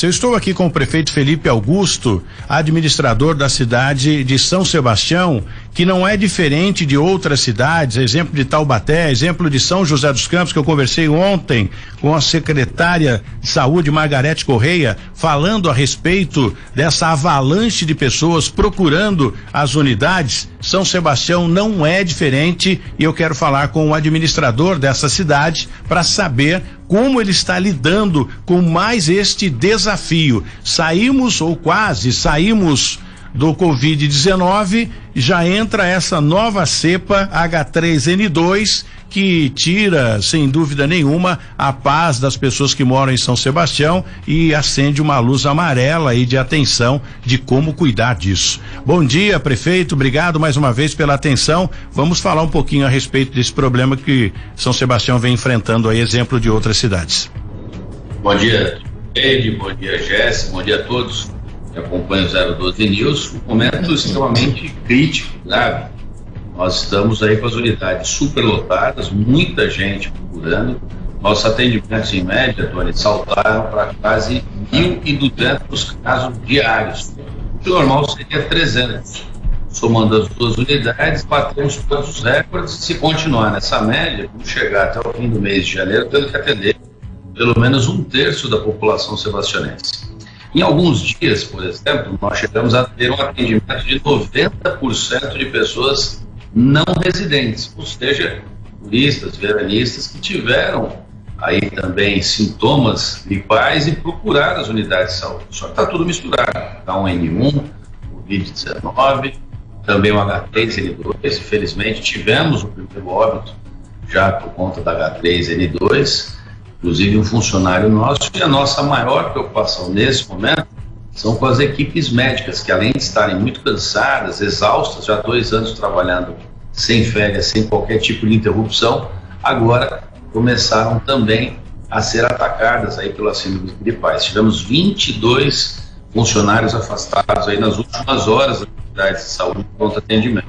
Eu estou aqui com o prefeito Felipe Augusto, administrador da cidade de São Sebastião, que não é diferente de outras cidades, exemplo de Taubaté, exemplo de São José dos Campos, que eu conversei ontem com a secretária de saúde, Margarete Correia, falando a respeito dessa avalanche de pessoas procurando as unidades. São Sebastião não é diferente e eu quero falar com o administrador dessa cidade para saber como ele está lidando com mais este desafio. Saímos, ou quase saímos, do Covid-19, já entra essa nova cepa H3N2, que tira, sem dúvida nenhuma, a paz das pessoas que moram em São Sebastião e acende uma luz amarela aí de atenção de como cuidar disso. Bom dia, prefeito, obrigado mais uma vez pela atenção. Vamos falar um pouquinho a respeito desse problema que São Sebastião vem enfrentando aí, exemplo de outras cidades. Bom dia, Ed, bom dia, Jéssica, bom dia a todos que acompanham o 012 News. Um momento extremamente crítico, grave. Nós estamos aí com as unidades superlotadas, muita gente procurando. Nossos atendimentos, em média, Tony, saltaram para quase 1.200 casos diários. O normal seria 300. Somando as duas unidades, batemos todos os recordes. Se continuar nessa média, vamos chegar até o fim do mês de janeiro, tendo que atender pelo menos 1/3 da população sebastianense. Em alguns dias, por exemplo, nós chegamos a ter um atendimento de 90% de pessoas não residentes, ou seja, turistas, veranistas que tiveram aí também sintomas gripais e procuraram as unidades de saúde. Só que está tudo misturado, H1N1, Covid-19, também o H3N2, infelizmente tivemos o primeiro óbito já por conta da H3N2, inclusive um funcionário nosso, e a nossa maior preocupação nesse momento são com as equipes médicas, que além de estarem muito cansadas, exaustas, já há 2 anos trabalhando sem férias, sem qualquer tipo de interrupção, agora começaram também a ser atacadas aí pelas síndromes gripais. Tivemos 22 funcionários afastados aí nas últimas horas das unidades de saúde de pronto atendimento.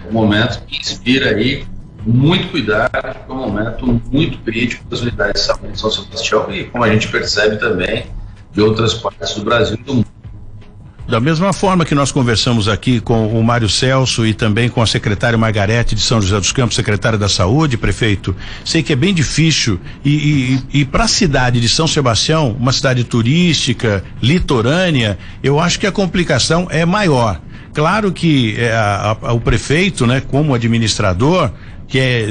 Um momento que inspira aí muito cuidado, é um momento muito crítico das unidades de saúde de São Sebastião e, como a gente percebe também, de outras partes do Brasil e do mundo. Da mesma forma que nós conversamos aqui com o Mário Celso e também com a secretária Margarete de São José dos Campos, secretária da Saúde, prefeito, sei que é bem difícil e para a cidade de São Sebastião, uma cidade turística, litorânea, eu acho que a complicação é maior. Claro que o prefeito, né, como administrador,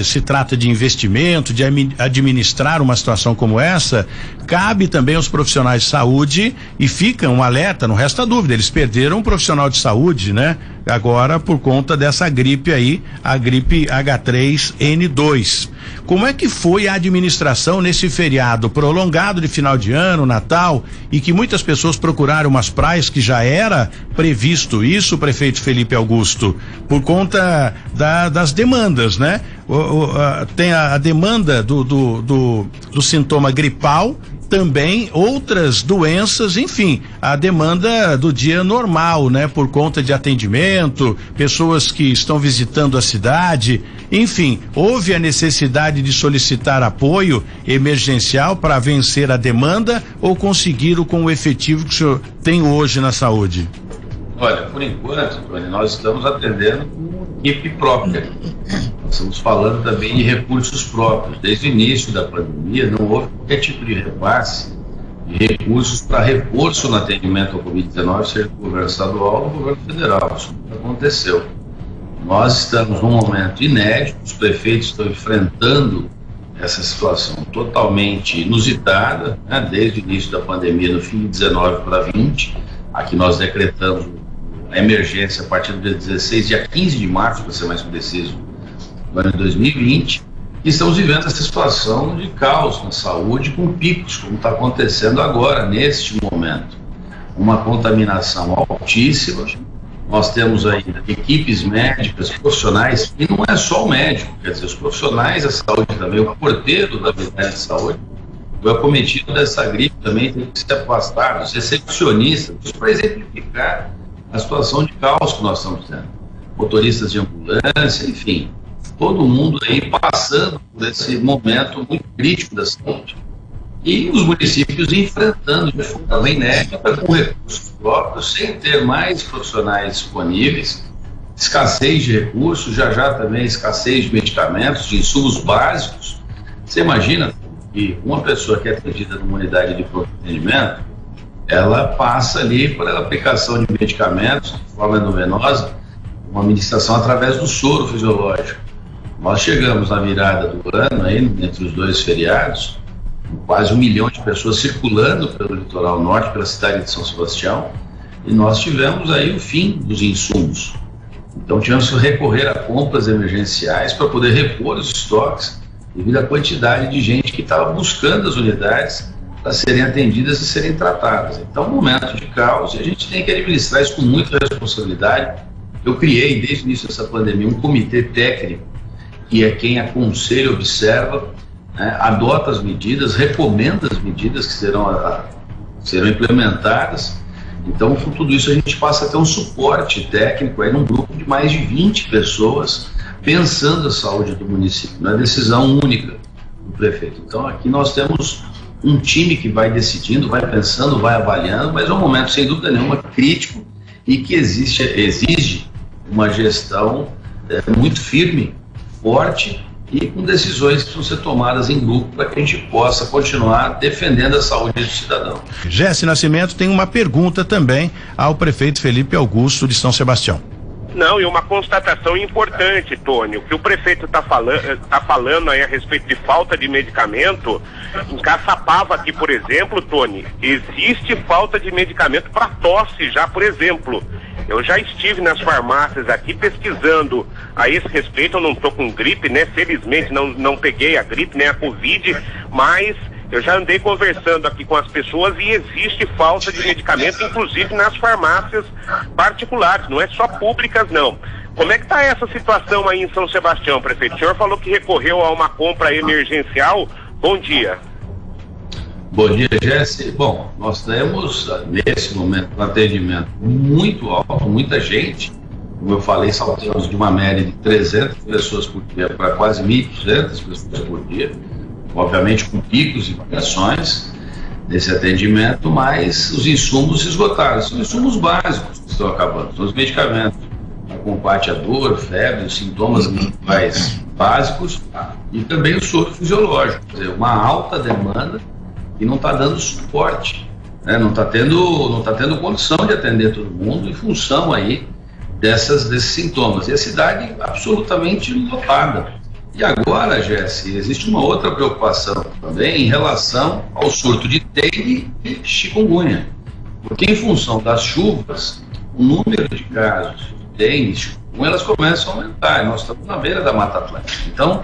se trata de investimento, de administrar uma situação como essa, cabe também aos profissionais de saúde e fica um alerta, não resta dúvida, eles perderam um profissional de saúde, né? Agora por conta dessa gripe aí, a gripe H3N2. Como é que foi a administração nesse feriado prolongado de final de ano, Natal, e que muitas pessoas procuraram umas praias que já era previsto isso, prefeito Felipe Augusto, por conta das demandas, né? Tem a demanda do sintoma gripal, também outras doenças, enfim, a demanda do dia normal, né? Por conta de atendimento, pessoas que estão visitando a cidade, enfim, houve a necessidade de solicitar apoio emergencial para vencer a demanda ou conseguiram com o efetivo que o senhor tem hoje na saúde? Olha, por enquanto, Tony, nós estamos atendendo com equipe própria. Nós estamos falando também de recursos próprios. Desde o início da pandemia, não houve qualquer tipo de repasse de recursos para reforço no atendimento ao Covid-19, seja do governo estadual ou do governo federal. Isso não aconteceu. Nós estamos num momento inédito, os prefeitos estão enfrentando essa situação totalmente inusitada, né, desde o início da pandemia, no fim de 19 para 20, aqui nós decretamos a emergência a partir do dia 16, dia 15 de março, para ser mais preciso, no ano de 2020, e estamos vivendo essa situação de caos na saúde, com picos, como está acontecendo agora, neste momento. Uma contaminação altíssima. Nós temos aí equipes médicas, profissionais, e não é só o médico, quer dizer, os profissionais da saúde também, o porteiro da unidade de saúde, foi acometido dessa gripe também, tem que ser afastado, os recepcionistas, para exemplificar a situação de caos que nós estamos tendo. Motoristas de ambulância, enfim, todo mundo aí passando por esse momento muito crítico da saúde. e os municípios enfrentando de forma inédita com recursos próprios, sem ter mais profissionais disponíveis, escassez de recursos, já também escassez de medicamentos, de insumos básicos. Você imagina que uma pessoa que é atendida numa unidade de pronto atendimento, ela passa ali por aplicação de medicamentos de forma endovenosa, uma administração através do soro fisiológico. Nós chegamos na virada do ano, aí, entre os 2 feriados, quase 1 milhão de pessoas circulando pelo litoral norte, pela cidade de São Sebastião, e nós tivemos aí o fim dos insumos. Então tivemos que recorrer a compras emergenciais para poder repor os estoques, devido à quantidade de gente que estava buscando as unidades para serem atendidas e serem tratadas. Então, um momento de caos, e a gente tem que administrar isso com muita responsabilidade. Eu criei, desde o início dessa pandemia, um comitê técnico, que é quem aconselha, observa, né, adota as medidas, recomenda as medidas que serão implementadas. Então, com tudo isso, a gente passa a ter um suporte técnico aí num grupo de mais de 20 pessoas pensando a saúde do município, não é decisão única do prefeito. Então, aqui nós temos um time que vai decidindo, vai pensando, vai avaliando, mas é um momento, sem dúvida nenhuma, crítico e que exige uma gestão muito firme, forte e com decisões que precisam ser tomadas em grupo para que a gente possa continuar defendendo a saúde do cidadão. Jesse Nascimento tem uma pergunta também ao prefeito Felipe Augusto de São Sebastião. Não, e uma constatação importante, Tony, o que o prefeito está falando aí a respeito de falta de medicamento, em Caçapava aqui, por exemplo, Tony, existe falta de medicamento para tosse já, por exemplo. Eu já estive nas farmácias aqui pesquisando a esse respeito. Eu não estou com gripe, né? Felizmente não peguei a gripe, nem a Covid, mas eu já andei conversando aqui com as pessoas e existe falta de medicamento, inclusive nas farmácias particulares, não é só públicas, não. Como é que está essa situação aí em São Sebastião, prefeito? O senhor falou que recorreu a uma compra emergencial. Bom dia. Bom dia, Jesse. Bom, nós temos, nesse momento, um atendimento muito alto, muita gente. Como eu falei, saltamos de uma média de 300 pessoas por dia para quase 1.200 pessoas por dia. Obviamente com picos e variações nesse atendimento, mas os insumos se esgotaram. São insumos básicos que estão acabando. São os medicamentos para combate à dor, febre, os sintomas mais básicos e também o soro fisiológico. Quer dizer, uma alta demanda e não está dando suporte, né? Não está tendo condição de atender todo mundo em função aí desses sintomas. E a cidade absolutamente lotada. E agora, Jesse, existe uma outra preocupação também em relação ao surto de dengue e chikungunya. Porque em função das chuvas, o número de casos de dengue e chikungunya, elas começam a aumentar. Nós estamos na beira da Mata Atlântica. Então,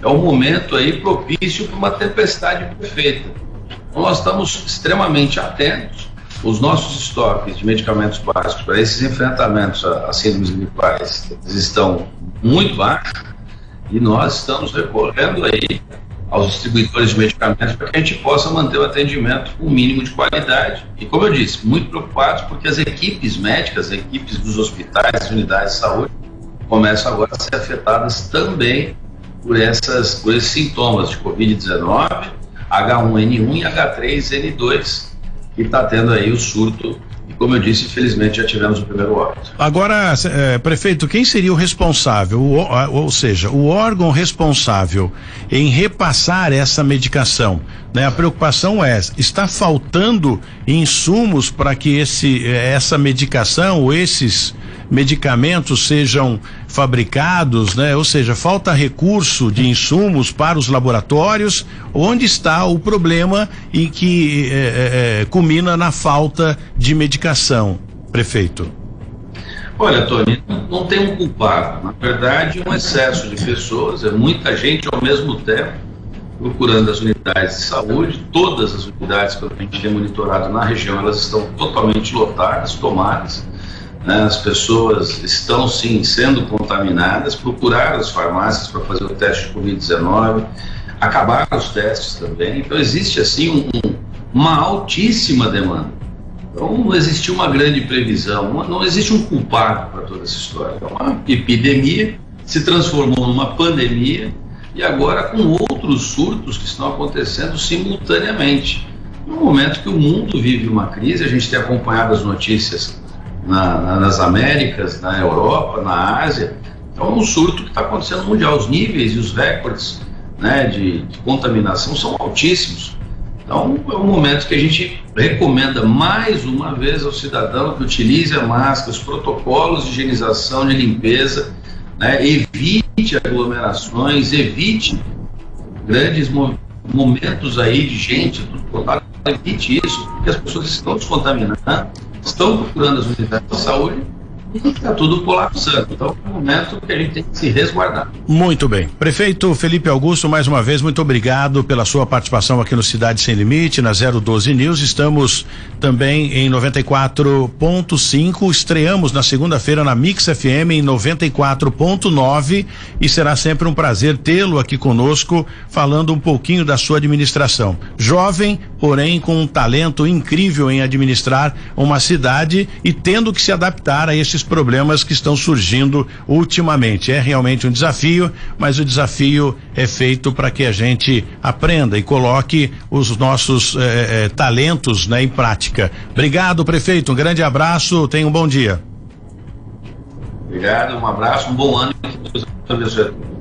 é um momento aí propício para uma tempestade perfeita. Então, nós estamos extremamente atentos. Os nossos estoques de medicamentos básicos para esses enfrentamentos a síndromes gripais estão muito baixos. E nós estamos recorrendo aí aos distribuidores de medicamentos para que a gente possa manter o atendimento com o mínimo de qualidade. E como eu disse, muito preocupados porque as equipes médicas, as equipes dos hospitais, das unidades de saúde, começam agora a ser afetadas também por esses sintomas de Covid-19, H1N1 e H3N2, que está tendo aí o surto. Como eu disse, infelizmente já tivemos o primeiro óbito. Agora, prefeito, quem seria o responsável, ou seja, o órgão responsável em repassar essa medicação? Né? A preocupação está faltando insumos para que essa medicação ou esses medicamentos sejam fabricados, né? Ou seja, falta recurso de insumos para os laboratórios. Onde está o problema e que culmina na falta de medicação, prefeito? Olha, Tony, não tem um culpado. Na verdade, um excesso de pessoas, é muita gente ao mesmo tempo procurando as unidades de saúde. Todas as unidades que a gente tem monitorado na região, elas estão totalmente lotadas, tomadas. As pessoas estão sim sendo contaminadas, procuraram as farmácias para fazer o teste de Covid-19, acabaram os testes também. Então existe assim uma altíssima demanda. Então não existiu uma grande previsão, não existe um culpado para toda essa história. É uma epidemia, se transformou numa pandemia, e agora com outros surtos que estão acontecendo simultaneamente. No momento que o mundo vive uma crise, a gente tem acompanhado as notícias nas Américas, na Europa, na Ásia, então é um surto que está acontecendo mundial. Os níveis e os recordes, né, de contaminação são altíssimos. Então é um momento que a gente recomenda mais uma vez ao cidadão que utilize a máscara, os protocolos de higienização, de limpeza, né, evite aglomerações, evite grandes momentos aí de gente, evite isso, porque as pessoas estão descontaminando, estão procurando as unidades de saúde e está tudo colapsando. Então é um momento que a gente tem que se resguardar. Muito bem. Prefeito Felipe Augusto, mais uma vez, muito obrigado pela sua participação aqui no Cidade Sem Limite, na 012 News. Estamos também em 94.5, estreamos na segunda-feira na Mix FM em 94.9 e será sempre um prazer tê-lo aqui conosco, falando um pouquinho da sua administração. Jovem, porém com um talento incrível em administrar uma cidade e tendo que se adaptar a esses problemas que estão surgindo ultimamente. É realmente um desafio, mas o desafio é feito para que a gente aprenda e coloque os nossos talentos, né, em prática. Obrigado, prefeito, um grande abraço, tenha um bom dia. Obrigado, um abraço, um bom ano e que Deus abençoe a todos.